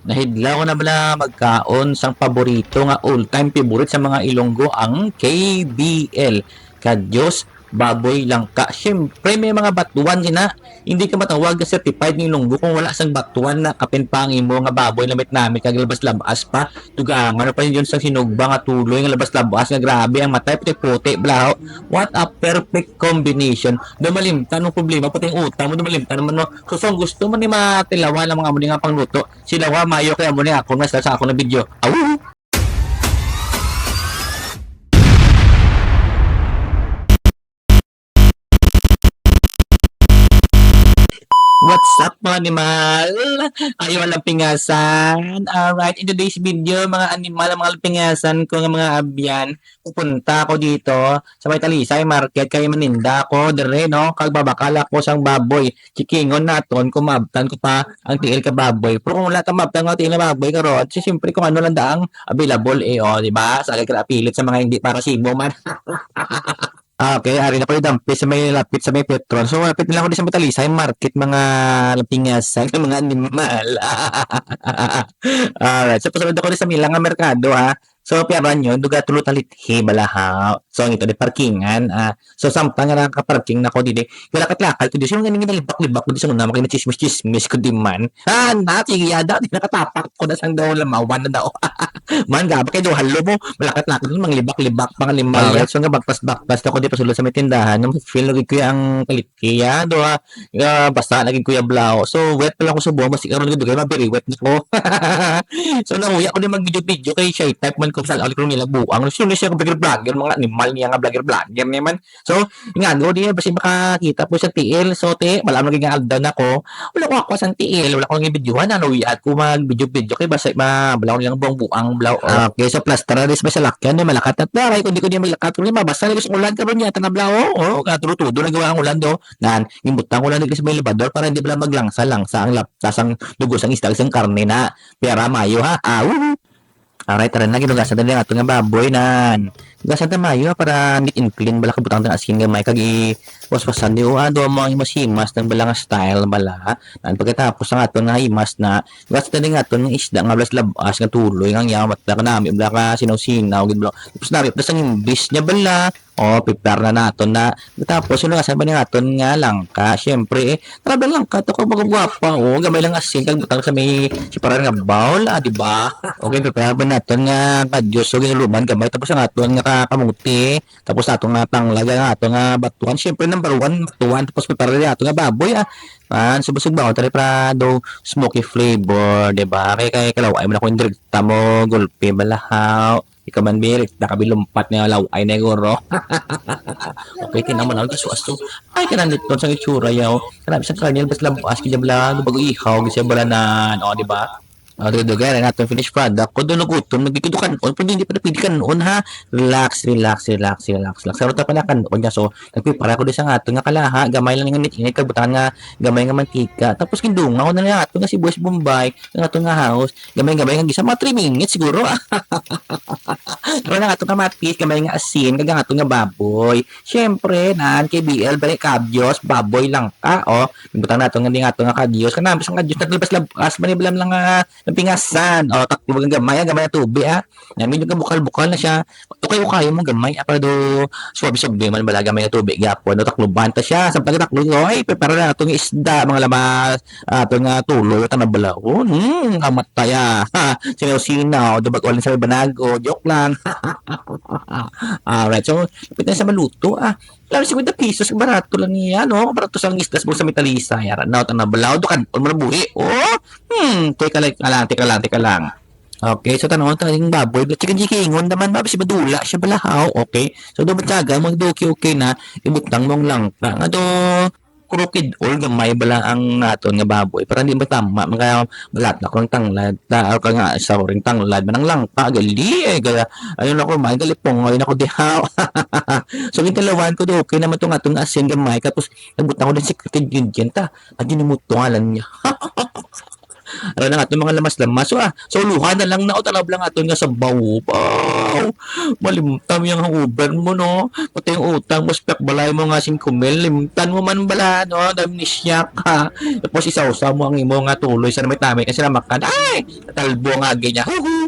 Nahidlaw ko na bala magkaon sang paborito nga all-time favorite sa mga Ilonggo ang KBL. Kadyos, baboy langka. Siyempre may mga batuan sina. Hindi ka matawag sa certified ng Ilonggo kung wala sang batuan na kapinpangi mo nga baboy lamit namin kag labas-labas pa. Tugang ano pa yun sang sinugba nga tuloy nga labas-labas nga grabe ang matay puti-puti blaho. What a perfect combination. Dumalimtan ng problema pati yung utang mo dumalimtan naman no. So, gusto mo ni matilawan ang mga muli nga pangluto. Sila wa mayo kaya mo ni ako nga sa ako na video. Awu! What's up mga animal? Ayaw walang pingasan. Alright, in today's video, mga animal, mga pingasan ko ng mga abyan, pupunta ako dito sa may Talisay Market, kaya maninda ako, dire, no? Kagbabakala ko sang baboy. Chikingon naton, kumabtan ko pa ang tiil ka baboy. Pero kung wala ka mabtan ko tiil na baboy, karon, siyempre kung ano lang daang available, di ba? Sa pilit sa mga hindi para sibo man. Okay, ari na ko dampi sa may lapit sa may Petron. So, lapit nila ako di sa Metalisay Market, mga lapingasan, mga animal. Alright, so pasunod ako di sa Milang nga merkado, ha. So, piyaran yun, duga tulo talithi balahaw. So, ang ito di parkingan. So, samtang nga nakaparking na ko di. Lakat-lakad ko di. Sino nga nalibak-libak ko di sa una, makina chismis-chismis ko di man. Sige, yada, di nakatapak ko na sang daw lamawan na daw. Man, gaba kayo, halo mo, malakat-lakad mo, mga libak-libak, mga limal. So, nga bagpas-bagpas ako di pasulod sa may tindahan. Nung feel naging kuya ang kalitkaya, do ha. Basta naging kuya Blau. So, wet pala ako sa buwan, mas ikaroon ko dugay, mabiri wet na ko. So, nauya ko din mag-video-video kay Shy Type man ko sa alikro nila buang. So, siya ko vlogger, mga animal niya nga vlogger naman. So, nga, do di, basta makakita po sa TL. So, malam naging aldan ako. Wala ko ako sa TL, wala ko nang videohan, ano, at ko mag-video-video kay basta mabalaw nilang buang blaw. Okay, so plaster na rin sa lakyan, malakat at daray, kung di ko niya malakat, kung mabasa na gusto ulan ka ron niya, tanablaw, katuro-tudo na gawa ang ulan do, nan, imbutang ulan nila sa may labador para hindi pala maglangsa-langsa ang laptas ang dugos ang istag ang karne na, pera mayo ha, alright, tara na, ginugasan na lang ato nga baboy nan. Gasan ta mayo para neat and clean bala kabutang tan asin gamay kag waswasan di o ado mo ang himas ng bala nga style bala. Nan pagkatapos ang aton nga himas na gasan ta nga aton ng isda nga blas labas nga tuloy nga yamat na kanami bala ka sinaw-sinaw gid bala. Tapos nabi plus ang imbis niya bala. Prepare na naton na. Tapos yun nga sabi nga aton nga langka. Syempre talagang langka to kag magagwapa gamay lang asin kag butang sa may siparan nga bowl di ba? Okay, prepare ba naton nga kadyos so ginuluban gamay tapos ang aton nga kamuti tapos ato nga panglaga nga ato nga batuan syempre number 1 batuan tapos prepare na ato nga baboy subusog ba tari para do smoky flavor di ba kay kalaway mo na ko indirekta mo gulpi balahaw ikaw man birik nakabilumpat nga laway na guro okay tinaman ako aso ay kanang dito sa itsura yaw kanang sa kanyal bas labas kaya bala bago ihaw kasi balanan di ba. Dugay na natin finished product. Kung doon nagutom, nagbikidukan noon, pero hindi pa napidikan noon ha. Relax. Sa ruta pa na kan noon niya. So, nagpipara ko din sa nga ito nga kalaha. Gamay lang nga init kabutangan nga gamay nga mantika. Tapos kindunga ko na nga ito nga si Boys Bombay. Nga ito nga house. Gamay nga gisa mga 3 minutes siguro. Pero na nga ito nga matis, gamay nga asin, nga ito nga baboy. Siyempre, nan, KBL, balik kabyos, baboy lang ka. Butang na ito nga kadyos. Kanabas ang kadyos, naglabas, maniblam lang nga ng pingasan. Takbo gamay na tubig Yan, medyo bukal-bukal na siya. Kayo mo gamay para do suwabe-suwabe man bala gamay na tubig gapon. Takluban ta siya. Sa pagtaklo oy, prepare na atong isda mga labas atong tuloy ta na balahon. Kamataya. Sinaw-sinaw, dubag ulan sa banago. Joke lang. Alright, so pwede sa maluto Lalo 50 pesos, barato lang niya, no? Barato sa isdas mo sa Metalisa. Yara, na, na balaw, do kan, marabuhi. Teka lang. Okay, so tanong yung baboy, chicken jikingon naman, babi si badula, siya balahaw, okay? So, do batyaga, okay na, ibutang mong lang, nga do, crooked or gamay bala ang naton nga baboy para hindi matama mga balat na kung tanglad ta ka nga sa ring tanglad manang langka gali gaya ayun ako man galipong ayun ako dihaw so gintalawan ko do okay naman tong atong asin gamay tapos nagbutang ko din secret ingredient at yun mo tungalan niya Ano na nga itong mga lamas-lamas. So luha na lang na o talab lang aton nga sa bawo. Wow! Malimtam yung hanguban mo, no? Pati yung utang mo, spek balay mo nga 5,000, limtan mo man bala, no? Damnisyak ka. Tapos isawsaw mo ang imo nga tuloy sa may tamay kasi na makan. Ay! Natalbo nga ganyan. Huhu!